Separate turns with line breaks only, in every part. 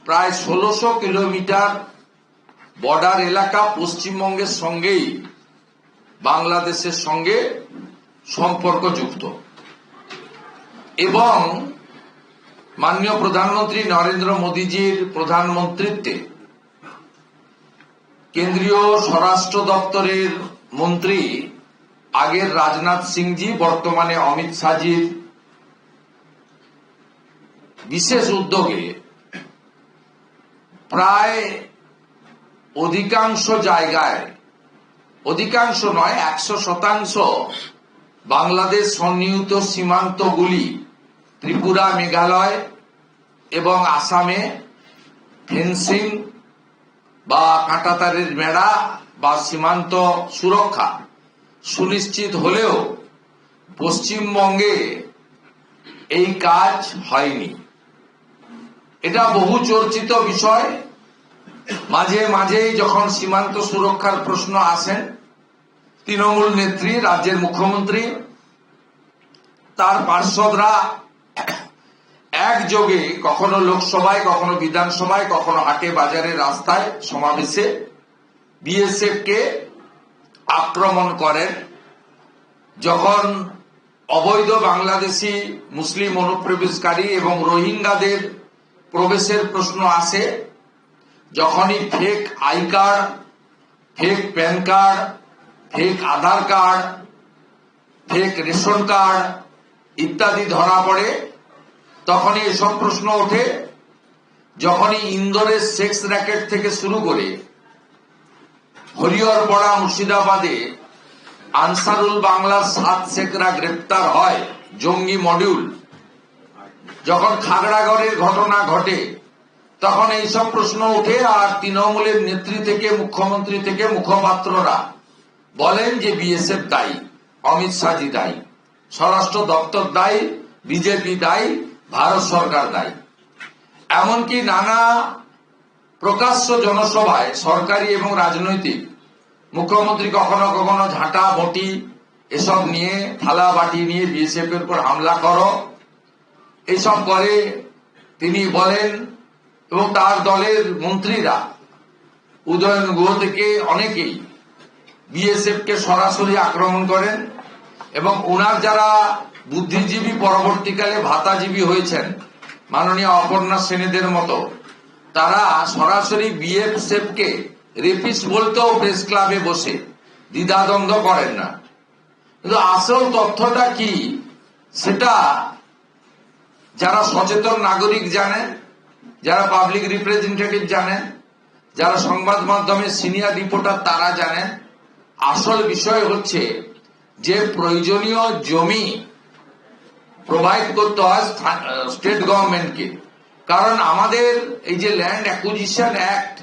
প্রায় ১৬০০ kilometre border এলাকা পশ্চিমবঙ্গের সঙ্গেই বাংলাদেশের সঙ্গে সম্পর্কযুক্ত এবং মাননীয় প্রধানমন্ত্রী নরেন্দ্র মোদীজির প্রধানমন্ত্রীত্বে কেন্দ্রীয় স্বরাষ্ট্র দপ্তরের মন্ত্রী আগের রাজনাথ সিংজি, বর্তমানে অমিত শাহজির বিশেষ উদ্যোগে প্রায় অধিকাংশ জায়গায়, অধিকাংশ নয় ১০০% বাংলাদেশ সন্নিহিত সীমান্তগুলি ত্রিপুরা, মেঘালয় এবং আসামে ফেন্সিং বা কাঁটাতারের বেড়া বা সীমান্ত সুরক্ষা সুনিশ্চিত হলেও পশ্চিমবঙ্গে এই কাজ হয়নি। এটা বহু চর্চিত বিষয়। মাঝে মাঝেই যখন সীমান্ত সুরক্ষার প্রশ্ন আসেন, তৃণমূল নেত্রী, রাজ্যের মুখ্যমন্ত্রী, তার পার্ষদরা একযোগে কখনো লোকসভায়, কখনো বিধানসভায়, কখনো হাটে বাজারে, রাস্তায়, সমাবেশে বিএসএফ কে আক্রমণ করেন। যখন অবৈধ বাংলাদেশি মুসলিম অনুপ্রবেশকারী এবং রোহিঙ্গাদের প্রবেশের প্রশ্ন আসে, যখনই fake I card, fake pan card, fake Aadhaar card, fake ration card ইত্যাদি ধরা পড়ে, তখনই এসব প্রশ্ন ওঠে। যখনই ইন্দোরের সেক্স র্যাকেট থেকে শুরু করে হরিহরপাড়া, মুর্শিদাবাদে আনসারুল বাংলার 7 শেখরা গ্রেপ্তার হয় জঙ্গি মডিউল, যখন খাগড়াগড়ের ঘটনা ঘটে, তখন এইসব প্রশ্ন ওঠে। আর তৃণমূলের নেত্রী থেকে, মুখ্যমন্ত্রী থেকে মুখপাত্ররা বলেন যে বিএসএফ দায়ী, অমিত শাহজি দায়ী, স্বরাষ্ট্র দপ্তর দায়ী, বিজেপি দায়ী, ভারত সরকার দায়ী। এমনকি নানা প্রকাশ্য জনসভায় সরকারি এবং রাজনৈতিক মুখ্যমন্ত্রী কখনো কখনো ঝাঁটা বটি এসব নিয়ে, থালা বাটি নিয়ে বিএসএফ এর উপর হামলা করো এইসব করে তিনি বলেন। এবং তার দলের মন্ত্রীরা, উদয়ন গুহ থেকে অনেকেই বিএসএফ কে সরাসরি আক্রমণ করেন এবং ওনার যারা বুদ্ধিজীবী, পরবর্তীকালে ভাতাজীবী হয়েছেন, মাননীয় অপর্ণা সেনেদের মতো, তারা সরাসরি বিএসএফ কে রেপিস্ট বলতেও প্রেস ক্লাবে বসে দ্বিধাদ্বন্দ্ব করেন না। কিন্তু আসল তথ্যটা কি সেটা যারা সচেতন নাগরিক জানেন, যারা পাবলিক রিপ্রেজেন্টেটিভ জানেন, যারা সংবাদ মাধ্যমের সিনিয়র রিপোর্টার তারা জানেন। আসল বিষয় হচ্ছে যে প্রয়োজনীয় জমি প্রোভাইড করতে হয় স্টেট গভর্নমেন্টকে। কারণ আমাদের এই যে ল্যান্ড অ্যাকুইজিশন অ্যাক্ট,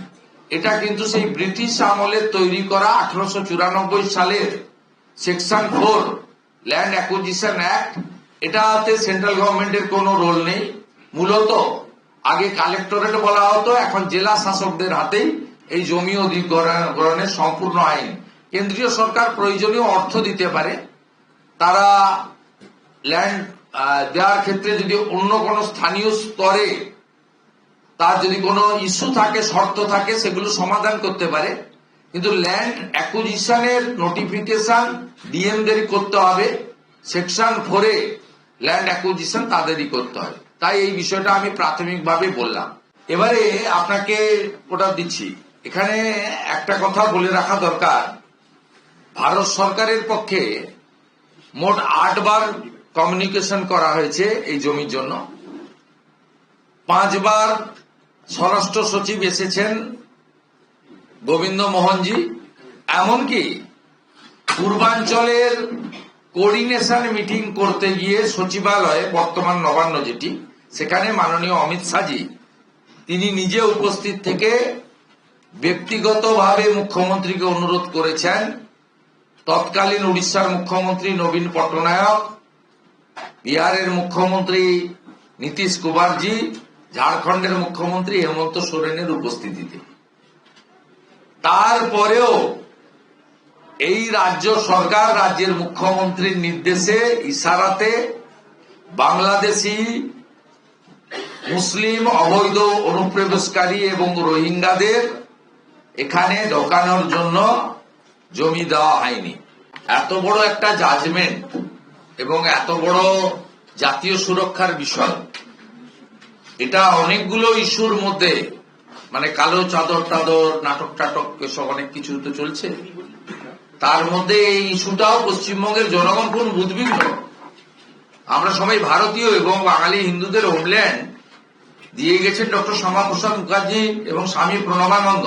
এটা কিন্তু সেই ব্রিটিশ আমলে তৈরি করা 1894 সালের সেকশন 4 ল্যান্ড অ্যাকুইজিশন অ্যাক্ট। এটাতে সেন্ট্রাল গভর্নমেন্টের কোনো রোল নেই। মূলত আগে কালেক্টরেট বলা হতো, এখন জেলা শাসকদের হাতেই এই জমি অধিগ্রহণের সম্পূর্ণ আইন। কেন্দ্রীয় সরকার প্রয়োজনীয় অর্থ দিতে পারে, তারা ল্যান্ড দেওয়ার ক্ষেত্রে যদি অন্য কোনো স্থানীয় স্তরে তার যদি কোনো ইস্যু থাকে, শর্ত থাকে, সেগুলো সমাধান করতে পারে। কিন্তু ল্যান্ড অ্যাকুইজিশনের নোটিফিকেশন ডিএমদেরই করতে হবে। সেকশন 4 এ ল্যান্ড অ্যাকুইজিশন তাদেরই করতে হয়। তাই এই বিষয়টা আমি প্রাথমিকভাবে বললাম। এবারে আপনাকে ওটা দিচ্ছি। এখানে একটা কথা বলে রাখা দরকার, ভারত সরকারের পক্ষে মোট 8 বার কমিউনিকেশন করা হয়েছে এই জমির জন্য। 5 বার স্বরাষ্ট্র সচিব এসেছেন গোবিন্দ মোহনজি। এমনকি পূর্বাঞ্চলের কোঅর্ডিনেশন মিটিং করতে গিয়ে সচিবালয়ে, বর্তমান নবান্ন যেটি, সেখানে মাননীয় অমিত শাহজি তিনি নিজে উপস্থিত থেকে ব্যক্তিগতভাবে মুখ্যমন্ত্রীকে অনুরোধ করেছেন, তৎকালীন উড়িষ্যার মুখ্যমন্ত্রী নবীন পট্টনায়ক, বিহারের মুখ্যমন্ত্রী নীতিশ কুমারজি, ঝাড়খণ্ডের মুখ্যমন্ত্রী হেমন্ত সোরেনের উপস্থিতিতে। তারপরেও এই রাজ্য সরকার, রাজ্যের মুখ্যমন্ত্রীর নির্দেশে, ইশারাতে বাংলাদেশি মুসলিম অবৈধ অনুপ্রবেশকারী এবং রোহিঙ্গাদের এখানে ঢোকানোর জন্য জমি দেওয়া হয়নি। এত বড় একটা জাজমেন্ট এবং এত বড় জাতীয় সুরক্ষার বিষয়, এটা অনেকগুলো ইস্যুর মধ্যে, মানে কালো চাদর টাদর, নাটক টাটক, এসব অনেক কিছু তো চলছে। তার মধ্যে এই ইস্যুটাও পশ্চিমবঙ্গের জনগণ কোন উদ্বিগ্ন। আমরা সবাই ভারতীয় এবং বাঙালি হিন্দুদের হোমল্যান্ড দিয়ে গেছেন ডক্টর শ্যামাপ্রসাদ মুখার্জি এবং স্বামী প্রণবানন্দ।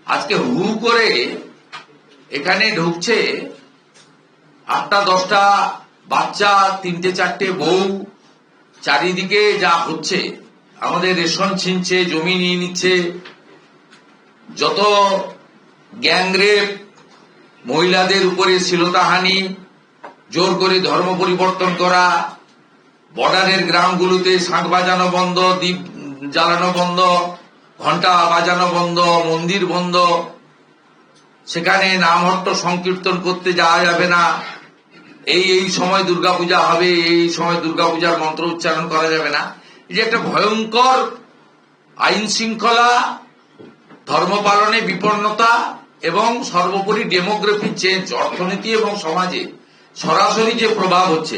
আজকে হু করে এখানে ঢুকছে 8-10টা বাচ্চা, 3-4টে বউ, চারিদিকে যা হচ্ছে, আমাদের রেশন ছিনছে, জমি নিয়ে নিচ্ছে, যত গ্যাংরেপ, মহিলাদের উপরে শ্লীলতাহানি, জোর করে ধর্ম পরিবর্তন করা, বর্ডারের গ্রামগুলোতে শাঁখ বাজানো বন্ধ, দ্বীপ জ্বালানো বন্ধ, ঘন্টা বাজানো বন্ধ, মন্দির বন্ধ, সেখানে নামহট্ট সংকীর্তন করতে যাওয়া যাবে না, এই সময় দুর্গাপূজা হবে, এই সময় দুর্গাপূজার মন্ত্র উচ্চারণ করা যাবে না। এই যে একটা ভয়ঙ্কর আইন শৃঙ্খলা, ধর্ম পালনে বিপন্নতা এবং সর্বোপরি ডেমোগ্রাফি চেঞ্জ, অর্থনীতি এবং সমাজে সরাসরি যে প্রভাব হচ্ছে,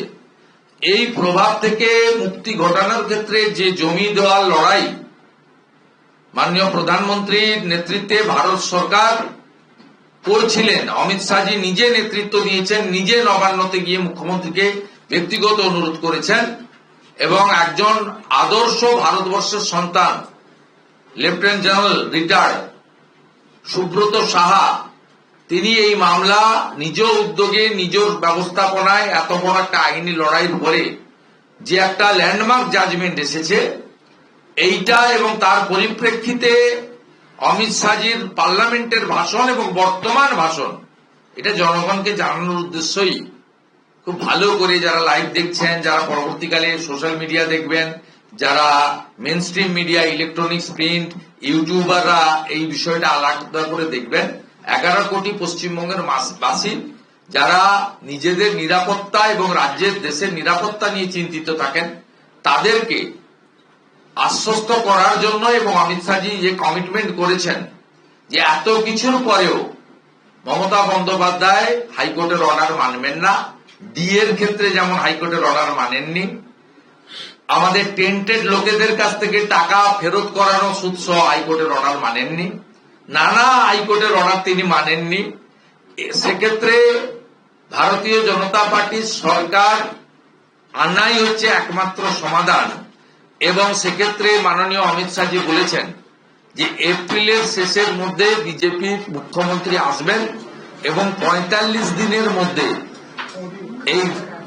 এই প্রভাব থেকে মুক্তি ঘটানোর ক্ষেত্রে যে জমি দেওয়ার লড়াই মাননীয় প্রধানমন্ত্রীর নেতৃত্বে ভারত সরকার করছিলেন, অমিত শাহজি নিজে নেতৃত্ব দিয়েছেন, নিজে নবান্নতে গিয়ে মুখ্যমন্ত্রীকে ব্যক্তিগত অনুরোধ করেছেন এবং একজন আদর্শ ভারতবর্ষের সন্তান lieutenant general retired Subrata Saha, তিনি এই মামলা নিজ উদ্যোগে, নিজ ব্যবস্থাপনায় এত বড় একটা আইনি লড়াইয়ের পরে যে একটা ল্যান্ডমার্ক জাজমেন্ট এসেছে, এইটা এবং তার পরিপ্রেক্ষিতে অমিত শাহজির পার্লামেন্টের ভাষণ এবং বর্তমান ভাষণ, এটা জনগণকে জানানোর উদ্দেশ্যই খুব ভালো করে যারা লাইভ দেখছেন, যারা পরবর্তীকালে সোশ্যাল মিডিয়া দেখবেন, যারা main stream media, electronics, print, ইউটিউবাররা এই বিষয়টা আলাদা করে দেখবেন। 11 কোটি পশ্চিমবঙ্গের বাসী যারা নিজেদের নিরাপত্তা এবং রাজ্যের, দেশের নিরাপত্তা নিয়ে চিন্তিত থাকেন, তাদেরকে আশ্বস্ত করার জন্য এবং অমিত শাহজি যে কমিটমেন্ট করেছেন যে এত কিছুর পরেও মমতা বন্দ্যোপাধ্যায় হাইকোর্টের অর্ডার মানবেন না, ডিএর ক্ষেত্রে যেমন হাইকোর্টের অর্ডার মানেননি, আমাদের টেন্টেড লোকেদের কাছ থেকে টাকা ফেরত করানো সুদসহ হাইকোর্টের অর্ডার মানেননি, নানা হাইকোর্টের অর্ডার তিনি মানেননি। সেক্ষেত্রে ভারতীয় জনতা পার্টির সরকার আনাই হচ্ছে একমাত্র সমাধান এবং সেক্ষেত্রে মাননীয় অমিত শাহজি বলেছেন যে এপ্রিলের শেষের মধ্যে বিজেপির মুখ্যমন্ত্রী আসবেন এবং 45 দিনের মধ্যে এই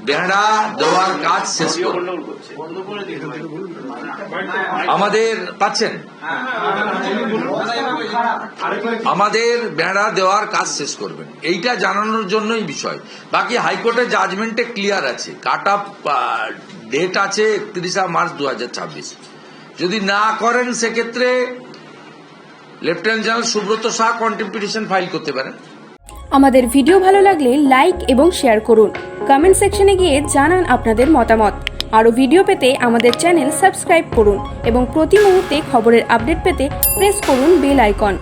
বেড়া দেওয়ার কাজ শেষ করবেন। আমাদের পাচ্ছেন, আমাদের বেড়া দেওয়ার কাজ শেষ করবেন, এইটা জানানোর জন্যই বিষয়। বাকি হাইকোর্টের জাজমেন্টে ক্লিয়ার আছে, কাট অফ ডেট আছে 31 মার্চ 2026। যদি না করেন সেক্ষেত্রে lieutenant general Subrata Shah contempt petition file করতে পারেন।
আমাদের ভিডিও ভালো লাগলে লাইক এবং শেয়ার করুন, কমেন্ট সেকশনে গিয়ে জানান আপনাদের মতামত। আরও ভিডিও পেতে আমাদের চ্যানেল সাবস্ক্রাইব করুন এবং প্রতি মুহূর্তে খবরের আপডেট পেতে প্রেস করুন বেল আইকন।